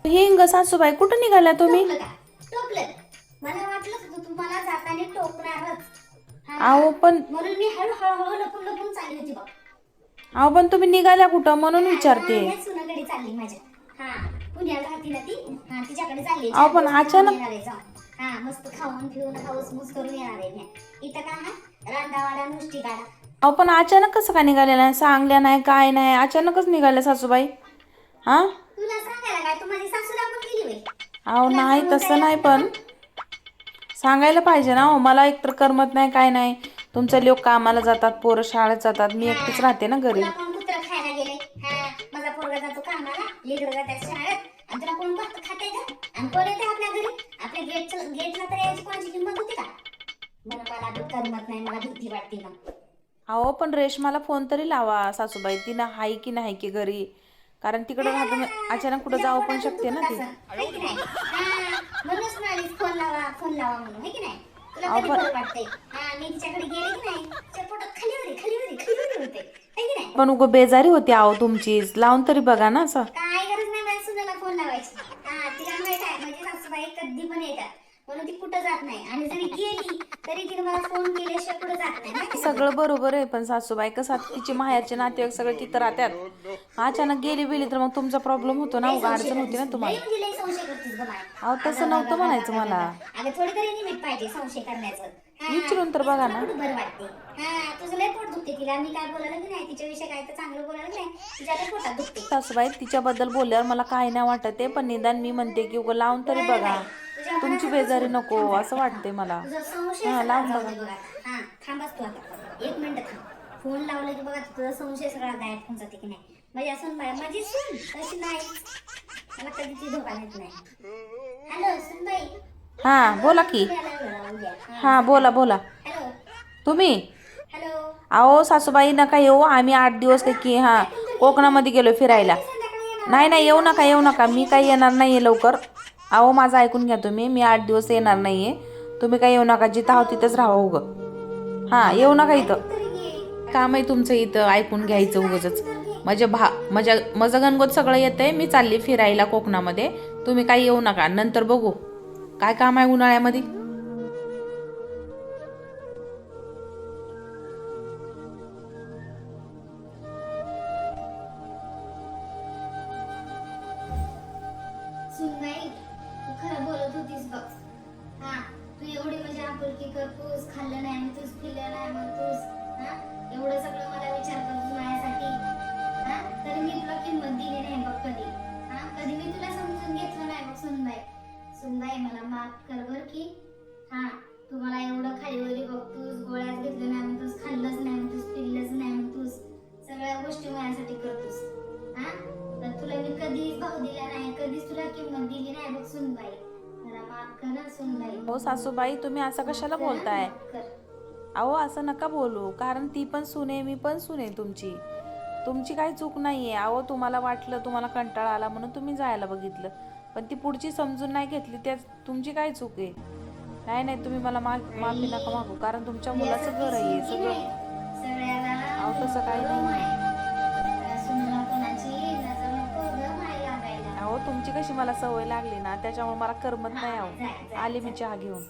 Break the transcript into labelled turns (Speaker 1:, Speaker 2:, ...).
Speaker 1: हिंग सासूबाई कुठं निघाल्या तुम्ही?
Speaker 2: टोपलं का? टोपलं. मला वाटलं तू तुम्हाला जाताना टोपणारच.
Speaker 1: अहो पण
Speaker 2: म्हणून मी हळूहळू लपून लपून चालली होती बघ.
Speaker 1: अहो पण तुम्ही निघाल्या कुठं म्हणून विचारते.
Speaker 2: माझ्या सुनाकडे चालली माझ्या. पुण्याला राहते ना ती. तिच्याकडे चालली.
Speaker 1: अहो पण अचानक
Speaker 2: येणार आहे जाऊन. मस्त खाऊन पिऊन हाऊस मूस करून येणार आहे मी. इथं का रांदावाडा नुसती गाडा.
Speaker 1: अहो पण अचानक कसं काय निघाल्या नाही, सांगल्या नाही, काय नाही, अचानकच निघाल्या सासूबाई? हा
Speaker 2: तुला सांगायला काय, तू माझी सासू दाखवून गेली बाई.
Speaker 1: अहो नाही तसं नाही, पण सांगायला पाहिजे ना. मला एकतर करमत नाही, काय नाही. तुमचे लोक कामाला जातात, पोरं शाळेत जातात, मी एकटीच राहते ना घरी.
Speaker 2: तुला कोण कुत्र खायला गेले? माझा पोरगा जातो कामाला, लेकरं जातात शाळेत, आणि तुला कोण फक्त खाते का? आणि कोण येते आपल्या घरी? आपल्या गेटला तर यायची कोणाची किंमत होती का? मला करमत नाही, मला भीती वाटते मग.
Speaker 1: अहो पण रेशमाला फोन तरी लावा सासूबाई, तिनं हाय की नाही की घरी, कारण तिकडं राहतं अचानक कुठं जाऊ पण शकते ना ती.
Speaker 2: म्हणूनच म्हणाली फोन लावा म्हणून, है की नाही? तुला कधी बरं वाटतंय? मी तिच्याकडे गेले की नाही, तिच्या पोटात खाली होते, है की नाही?
Speaker 1: पण उग बेजारी होती अहो तुमचीच, लावून तरी बघा ना असं.
Speaker 2: काय गरज नाही माझ्या सुनेला फोन लावायची. तिला माहित आहे माझी सासूबाई कधी पण येतात, म्हणून ती कुठं जात नाही. आणि जरी गेली तरी तिने मला फोन केल्याशिवाय कुठं जात नाही.
Speaker 1: सगळं बरोबर आहे, पण सासूबाई कसं तिची माहेरचे नातेवाईक सगळे तिथं राहतात. अचानक गेली तर मग तुमचा प्रॉब्लेम होतो ना, उगा अडचण होती ना तुम्हाला.
Speaker 2: संशय करतीस गं बाई.
Speaker 1: अहो तसं नव्हतं म्हणायचं मला.
Speaker 2: अगं थोडी तरी निमित्त पाहिजे संशय करण्याचं.
Speaker 1: विचारून तर बघा ना.
Speaker 2: बरं वाटते. तुझं लय पोट दुखते, तिला मी काय बोलायला की नाही, तिच्याविषयी काय तर चांगलं बोलायला नाही, तिच्या लय पोटात दुखते.
Speaker 1: सासूबाई तिच्याबद्दल बोलल्यावर मला काय नाही वाटत आहे, पण निदान मी म्हणते की उगा लावून तरी बघा, तुमची बेजारी नको असं वाटते मला. लावून बघा.
Speaker 2: थांबच तू आता 1 मिनिट थांब. फोन लावला की बघा तुझा संशय सगळा गायब होऊन जाते की नाही. माझी सून तशी नाही, मला कधी ती धोका देत नाही. हॅलो सुनबाई.
Speaker 1: बोला की. बोला
Speaker 2: हॅलो
Speaker 1: तुम्ही.
Speaker 2: हॅलो.
Speaker 1: अहो सासूबाई नका येऊ, आम्ही 8 दिवस की कोकणामध्ये गेलो फिरायला. नाही येऊ नका, मी काही येणार नाहीये लवकर. अहो माझं ऐकून घ्या तुम्ही, मी 8 दिवस येणार नाहीये. तुम्ही काही येऊ नका, जिथं आहो तिथंच राहा उगं. येऊ नका इथं. काम आहे तुमचं इथं ऐकून घ्यायचं उगच. माझं गणगोत सगळं येतंय, मी चालली फिरायला कोकणामध्ये. तुम्ही काही येऊ नका, नंतर बघू काय काम आहे उन्हाळ्यामध्ये.
Speaker 2: सुनबाई तू खरं बोलत होतीस बघ. तू एवढी म्हणजे आपुलकी करतोस, खाल्लं नाही म्हणतोस, पिल्लं नाही म्हणतोस, एवढं सगळं मला विचार करतोस माझ्यासाठी. तरी मी तुला किंमत दिली नाही बघ कधी. कधी मी तुला समजून घेतलं नाही बघ सुनबाई मला माफ कर बर की. तू मला एवढं खालीवरी बघतोस, गोळ्यात घेतलं नाही म्हणतोस, खाल्लंच नाही म्हणतोस, पिल्लंच नाही म्हणतोस, सगळ्या गोष्टी माझ्यासाठी करतोस. तर तुला मी कधीच भाव दिला नाही, कधीच तुला किंमत दिली नाही बघ सुनबाई. मला माफ कर ना सुनबाई.
Speaker 1: हो सासूबाई तुम्ही असं कशाला बोलताय? अहो असं नका बोलू, कारण ती पण सुने, मी पण सुने तुमची काही चूक नाहीये. अहो तुम्हाला वाटलं, तुम्हाला कंटाळा आला म्हणून तुम्ही जायला बघितलं, पण ती पुढची समजून नाही घेतली, त्या तुमची काय चूक आहे? नाही तुम्ही मला माफी नका मागू, कारण तुमच्या मुलाचं घर आहे सगळं. अहो तसं काही नाही. अहो तुमची कशी मला सवय लागली ना, त्याच्यामुळे मला करमत नाही. अहो आले मी चहा घेऊन.